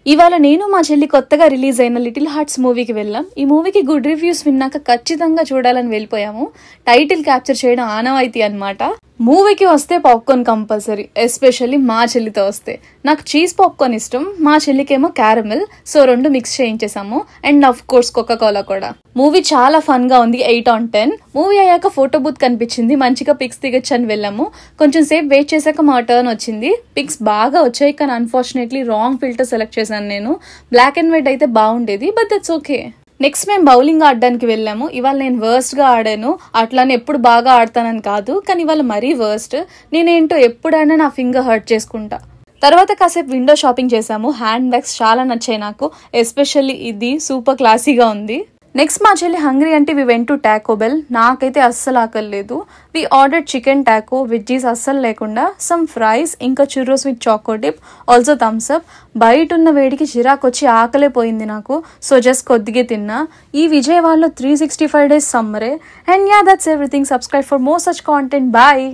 ఇవాళ నేను మా చెల్లి కొత్తగా రిలీజ్ అయిన లిటిల్ హార్ట్స్ మూవీకి వెళ్ళాం. ఈ మూవీకి గుడ్ రివ్యూస్ విన్నాక ఖచ్చితంగా చూడాలని వెళ్ళిపోయాము. టైటిల్ క్యాప్చర్ చేయడం ఆనవాయితీ అన్నమాట. మూవీకి వస్తే పాప్కార్న్ కంపల్సరీ, ఎస్పెషల్లీ మా చెల్లితో వస్తే. నాకు చీజ్ పాప్కార్న్ ఇష్టం, మా చెల్లికేమో క్యారమెల్. సో 2 మిక్స్ చేయించేసాము. అండ్ ఆఫ్ కోర్స్ కోకా-కోలా కూడా. మూవీ చాలా ఫన్ గా ఉంది, 8/10. మూవీ అయ్యాక ఫోటో బూత్ కనిపించింది, మంచిగా పిక్స్ దిగొచ్చు అని వెళ్ళాము. కొంచెం సేపు వెయిట్ చేశాక మా టర్న్ వచ్చింది. పిక్స్ బాగా వచ్చాయి, కానీ అన్ఫార్చునేట్లీ రాంగ్ ఫిల్టర్ సెలెక్ట్ చేశాను నేను. బ్లాక్ అండ్ వైట్ అయితే బాగుండేది, బట్ దట్స్ ఓకే. నెక్స్ట్ మేము బౌలింగ్ ఆడడానికి వెళ్ళాము. ఇవాళ నేను వర్స్ట్ గా ఆడాను. అట్లానే ఎప్పుడు బాగా ఆడతానని కాదు, కానీ ఇవాళ మరీ వర్స్ట్. నేనేంటో ఎప్పుడైనా నా ఫింగర్ హర్ట్ చేసుకుంటా. తర్వాత కాసేపు విండో షాపింగ్ చేసాము. హ్యాండ్ బ్యాగ్స్ చాలా నచ్చాయి నాకు, ఎస్పెషల్లీ ఇది సూపర్ క్లాసీగా ఉంది. నెక్స్ట్ మా చెల్లి హంగ్రీ అంటే we went to Taco Bell. నాకైతే అస్సలు ఆకలి లేదు. We order chicken taco, veggies అస్సలు లేకుండా, సమ్ ఫ్రైస్, ఇంకా churros with choco dip, also Thums Up. బయట ఉన్న వేడికి చిరాకు వచ్చి ఆకలే పోయింది నాకు. సో జస్ట్ కొద్దిగా తిన్నా. ఈ విజయవాడలో 365 days సమ్మరే. And yeah, that's everything. Subscribe for more such content. Bye.